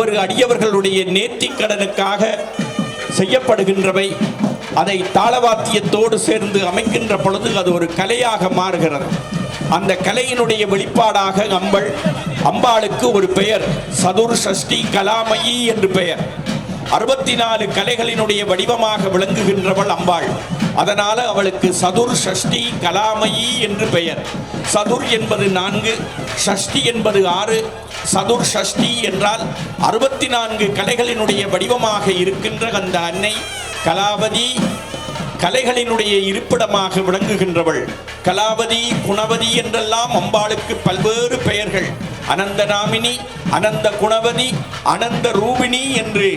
ஒரு அடியவர்களுடைய நேர்த்திக்கடனுக்காக செய்யப்படுகின்றவை. அதை தாளவாத்தியத்தோடு சேர்ந்து அமைக்கின்ற பொழுது அது ஒரு கலையாக மாறுகிறது. அந்த கலையினுடைய வெளிப்பாடாக அம்பாளுக்கு ஒரு பெயர் சதுர் சஷ்டி கலாமயி என்று பெயர். 64 கலைகளினுடைய வடிவமாக விளங்குகின்றவள் அம்பாள். அதனால அவளுக்கு சதுர் சஷ்டி கலாமயி என்று பெயர். சதுர் என்பது 4, சஷ்டி என்பது 6. சதுர் சஷ்டி என்றால் 64 கலைகளினுடைய வடிவமாக இருக்கின்ற அந்த அன்னை கலாவதி கலைகளினுடைய இருப்பிடமாக விளங்குகின்றவள். கலாவதி குணவதி என்றெல்லாம் அம்பாளுக்கு பல்வேறு பெயர்கள். அனந்த நாமினி, அனந்த குணவதி, அனந்த ரூபிணி என்று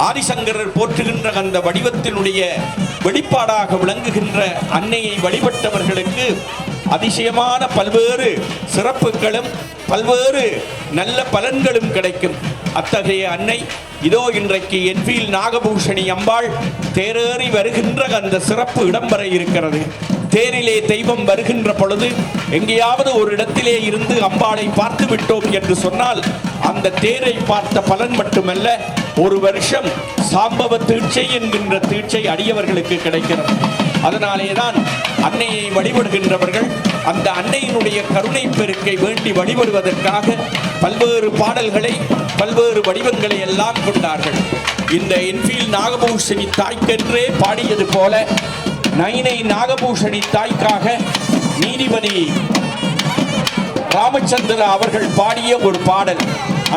ஆதிசங்கரர் போற்றுகின்ற அந்த வடிவத்தினுடைய வெளிப்பாடாக விளங்குகின்ற அன்னையை வழிபட்டவர்களுக்கு அதிசயமான பல்வேறு சிறப்புகளும் பல்வேறு நல்ல பலன்களும் கிடைக்கும். அத்தகைய அன்னை இதோ இன்றைக்கு என்ஃபீல்ட் நாகபூஷணி அம்பாள் தேரேறி வருகின்ற அந்த சிறப்பு இடம்பெற இருக்கிறது. தேரிலே தெய்வம் வருகின்ற பொழுது எங்கேயாவது ஒரு இடத்திலே இருந்து அம்பாளை பார்த்து விட்டோம் என்று சொன்னால் அந்த தேரை பார்த்த பலன் மட்டுமல்ல, ஒரு வருஷம் சாம்பவ தீட்சை என்கின்ற தீட்சை அடியவர்களுக்கு கிடைக்கிறது. அதனாலேதான் அன்னையை வழிபடுகின்றவர்கள் அந்த அன்னையினுடைய கருணை பெருக்கை வேண்டி வழிபடுவதற்காக பல்வேறு பாடல்களை பல்வேறு வடிவங்களை எல்லாம் கொண்டார்கள். இந்த என்ஃபீல்ட் நாகபூஷணி தாய்க்கென்றே பாடியது போல நைனை நாகபூஷணி தாய்க்காக நீதிபதி ராமச்சந்திர அவர்கள் பாடிய ஒரு பாடல்.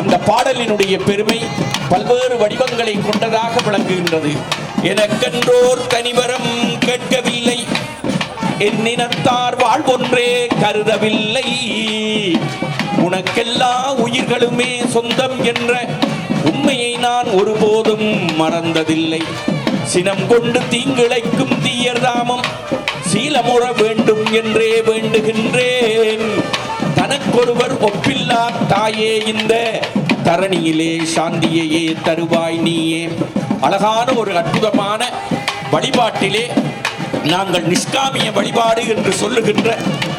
அந்த பாடலினுடைய பெருமை பல்வேறு வடிவங்களை கொண்டதாக விளங்குகின்றது. எனக்கென்றோர் தனிவரம் கேட்கவில்லை, என்னினத்தார் வாழ்வொன்றே கருதவில்லை, உனக்கெல்லா உயிர்களுமே சொந்தம் என்ற உண்மையை நான் ஒருபோதும் மறந்ததில்லை, சினம் கொண்டு தீங்கிழைக்கும் தீயர்தாமம் சீலமுற வேண்டும் என்றே வேண்டுகின்றேன், தனக்கொருவர் ஒப்பில்லா தாயே இந்த தரணியிலே சாந்தியையே தருவாய் நீயே. அழகான ஒரு அற்புதமான வழிபாட்டிலே நாங்கள் நிஷ்காமிய வழிபாடு என்று சொல்லுகின்ற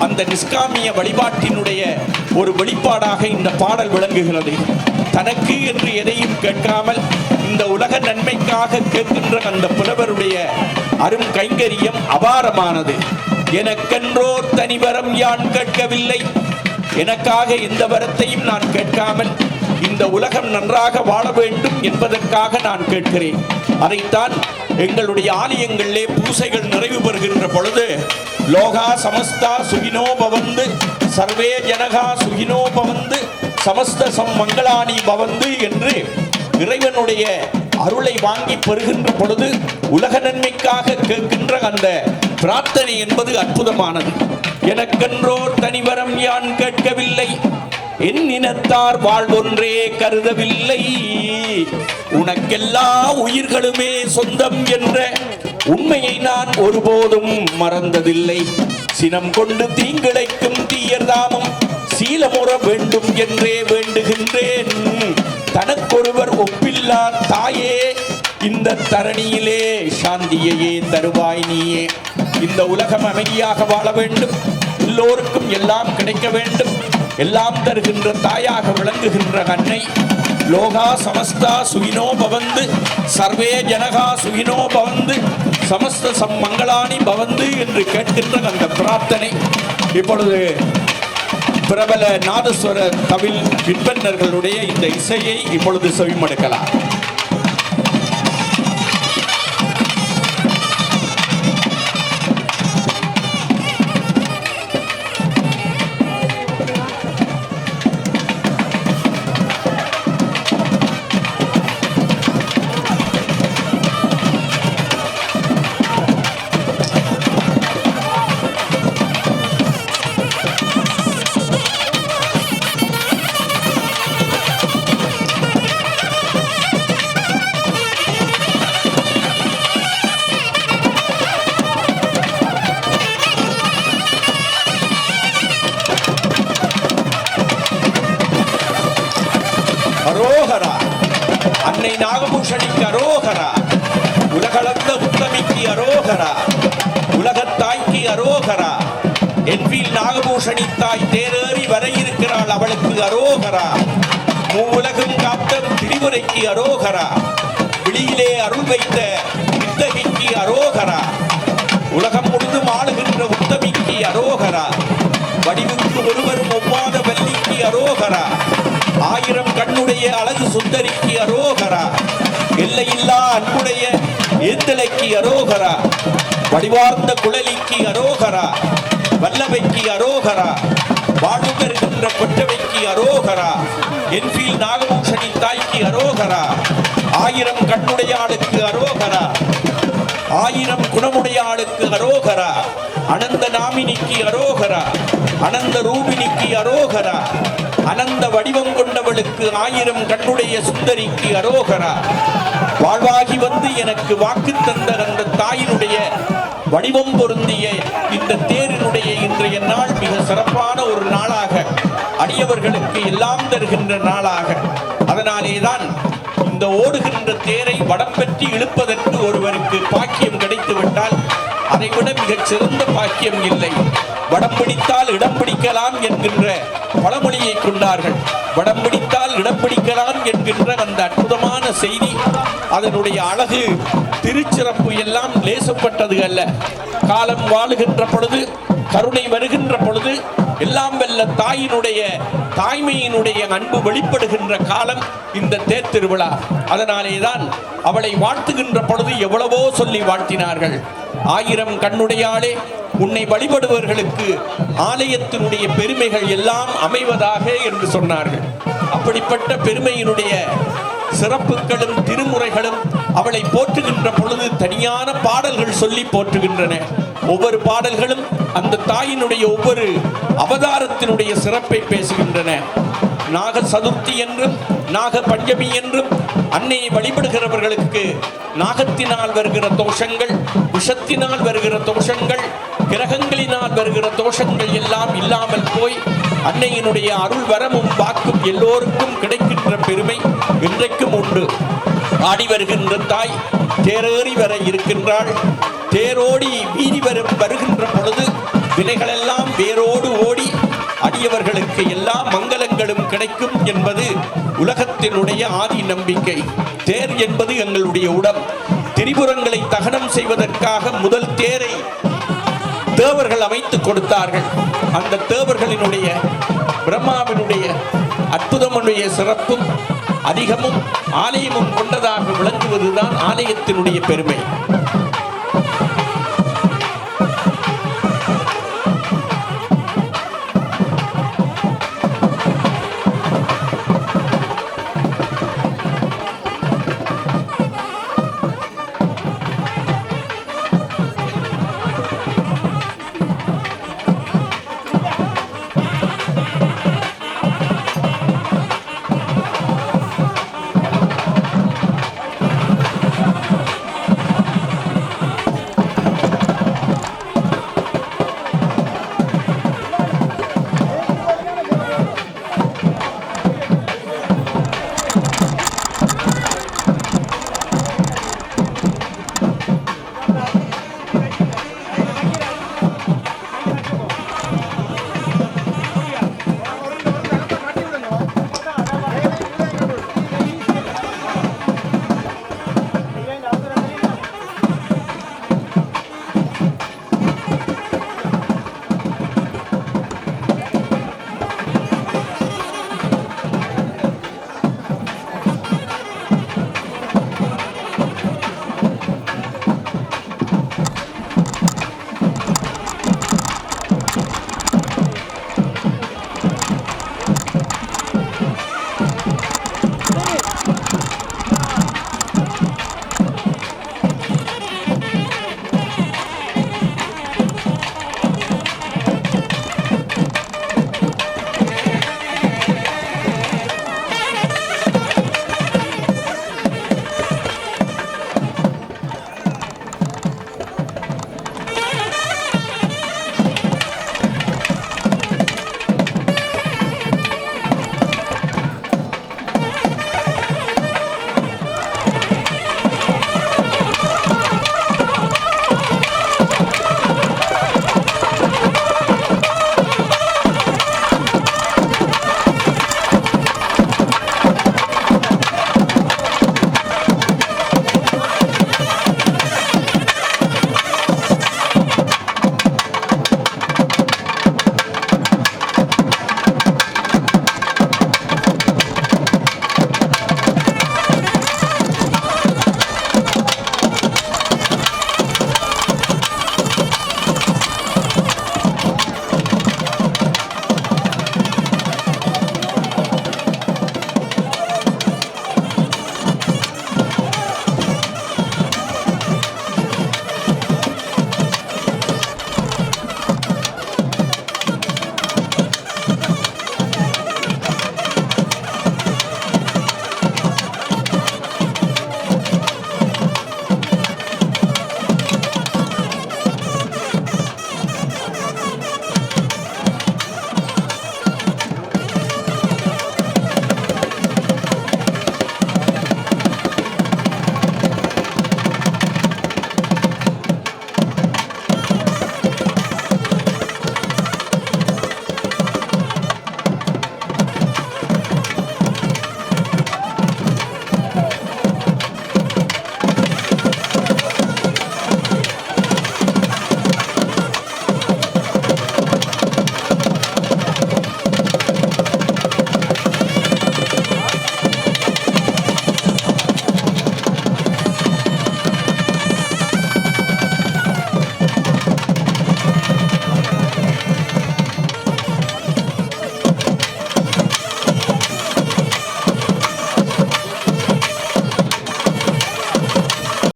அந்த நிஷ்காமிய வழிபாட்டினுடைய ஒரு வெளிப்பாடாக இந்த பாடல் விளங்குகிறது. தனக்கு என்று எதையும் கேட்காமல் இந்த உலக நன்மைக்காக கேட்கின்ற அந்த புலவருடைய அரும் கைங்கரியம் அபாரமானது. எனக்கென்றோர் தனிவரம் யான் கேட்கவில்லை, எனக்காக எந்த வரத்தையும் நான் கேட்காமல் இந்த உலகம் நன்றாக வாழ வேண்டும் என்பதற்காக நான் கேட்கிறேன். அதைத்தான் எங்களுடைய ஆலயங்களிலே பூசைகள் நிறைவு பெறுகின்ற பொழுது லோகா சமஸ்தா சுகினோ பவந்து சர்வே ஜனகா சுகினோ பவந்து சமஸ்த மங்களானி பவந்து என்று இறைவனுடைய அருளை வாங்கி பெறுகின்ற பொழுது உலக நன்மைக்காக கேட்கின்ற அந்த பிரார்த்தனை என்பது அற்புதமானது. எனக்கென்றோர் தனிவரம் யான் கேட்கவில்லை, என் இனத்தார் வாழ்வொன்றே கருதவில்லை, உனக்கெல்லா உயிர்களுமே சொந்தம் என்ற உண்மையை நான் ஒருபோதும் மறந்ததில்லை, சினம் கொண்டு தீங்கிழைக்கும் தீயர்தாமம் சீலமுற வேண்டும் என்றே வேண்டுகின்றேன், தனக்கொருவர் ஒப்பில்லா தாயே இந்த தரணியிலே சாந்தியையே தருவாய் நீயே. இந்த உலகம் அமைதியாக வாழ வேண்டும், எல்லோருக்கும் எல்லாம் கிடைக்க வேண்டும், எல்லாம் தருகின்ற தாயாக விளங்குகின்ற அன்னை லோகா சமஸ்தா சுகினோ பவந்து சர்வே ஜனகா சுகினோ பவந்து சமஸ்த மங்களானி பவந்து என்று கேட்கின்ற அந்த பிரார்த்தனை இப்பொழுது பிரபல நாதஸ்வர தமிழ் விற்பனர்களுடைய இந்த இசையை இப்பொழுது செவிமடுக்கலாம். அரோகரா, அன்னை நாகபூஷணிக்கு அரோகரா, உலகளந்த உத்தமிக்கு அரோகரா, உலகத்தாய்க்கு அரோகரா, என்ஃபீல்ட் நாகபூஷணி தாய் தேரேறி வர இருக்கிறாள், அவளுக்கு அரோகரா. மூவுலகும் காத்த திரிபுரைக்கு அரோகரா, விழியிலே அருள் வைத்த வித்தகிக்கு அரோகரா, உலகம் முழுதும் ஆளுகின்ற உத்தமிக்கு அரோகரா, வடிவுக்கு ஒருவரும் ஒவ்வாத வள்ளிக்கு அரோகரா, ஆயிரம் கண்ணுடைய அழகு சுந்தரிக்கு அரோகரா, எல்லையில்லா அன்புடைய ஏத்தலைக்கு அரோகரா, வடிவார்ந்த குழலிக்கு அரோகரா, வல்லவைக்கு அரோகரா, வாழ்வு பெறுகின்ற கொற்றவைக்கு அரோகரா, என்ஃபீல் நாகபூஷணி தாய்க்கு அரோகரா, ஆயிரம் கண்ணுடைய ஆளுக்கு அரோகரா, ஆயிரம் குணமுடைய ஆளுக்கு அரோகரா, அனந்த நாமினிக்கு அரோகரா, அனந்த ரூபினிக்கு அரோகரா, அனந்த வடிவம் கொண்டவளுக்கு ஆயிரம் கண்ணுடைய சுந்தரிக்கு அரோகரா, வாழ்வாகி வந்து எனக்கு வாக்கு தந்த அந்த தாயினுடைய வடிவம் பொருந்திய இந்த தேரினுடைய இன்றைய நாள் மிக சிறப்பான ஒரு நாளாக, அடியவர்களுக்கு எல்லாம் தருகின்ற நாளாக, அதனாலேதான் இந்த ஓடுகின்ற தேரை வடம் பெற்றி இழுப்பதற்கு ஒருவருக்கு பாக்கியம் கிடைத்து விட்டால் அதைவிட மிகச் சிறந்த பாக்கியம் இல்லை. வடம் பிடித்தால் இடம் பிடிக்கலாம் என்கின்ற பழமொழியை கொண்டார்கள். வடம் பிடித்தால் இடம் பிடிக்கலாம் என்கின்ற அந்த அற்புதமான செய்தி, அதனுடைய அழகு திருச்சிறப்பு எல்லாம் லேசப்பட்டது அல்ல. காலம் வாழுகின்ற பொழுது, கருணை வருகின்ற பொழுது, எல்லாம் வெல்ல தாயினுடைய தாய்மையினுடைய அன்பு வெளிப்படுகின்ற காலம் இந்த தேர் திருவிழா. அதனாலேதான் அவளை வாழ்த்துகின்ற பொழுது எவ்வளவோ சொல்லி வாழ்த்தினார்கள். ஆயிரம் கண்ணுடையாளே, உன்னை வழிபடுபவர்களுக்கு ஆலயத்தினுடைய பெருமைகள் எல்லாம் அமைவதாக என்று சொன்னார்கள். அப்படிப்பட்ட பெருமையினுடைய சிறப்புகளும் திருமுறைகளும் அவளை போற்றுகின்ற பொழுது தனியான பாடல்கள் சொல்லி போற்றுகின்றன. ஒவ்வொரு பாடல்களும் அந்த தாயினுடைய ஒவ்வொரு அவதாரத்தினுடைய சிறப்பை பேசுகின்றன. நாக சதுர்த்தி என்றும் நாக பஞ்சமி என்றும் அன்னையை வழிபடுகிறவர்களுக்கு நாகத்தினால் வருகிற தோஷங்கள், விஷத்தினால் வருகிற தோஷங்கள், கிரகங்களினால் வருகிற தோஷங்கள் எல்லாம் இல்லாமல் போய் அன்னையினுடைய அருள் வரமும் வாக்கும் எல்லோருக்கும் கிடைக்கின்ற பெருமை இன்றைக்கும் உண்டு. ஆடி வருகின்ற தாய் தேரேறி வர இருக்கின்றாள். தேரோடி வீதி வருகின்ற பொழுது வினைகளெல்லாம் வேரோடு ஓடி அடியவர்களுக்கு எல்லா மங்களங்களும் கிடைக்கும் என்பது உலகத்தினுடைய ஆதி நம்பிக்கை. தேர் என்பது எங்களுடைய உடம். திரிபுரங்களை தகனம் செய்வதற்காக முதல் தேரை தேவர்கள் அமைத்து கொடுத்தார்கள். அந்த தேவர்களினுடைய பிரம்மாவினுடைய அற்புதமுடைய சிறப்பும் அதிகமும் ஆலயமும் கொண்டதாக விளங்குவதுதான் ஆலயத்தினுடைய பெருமை.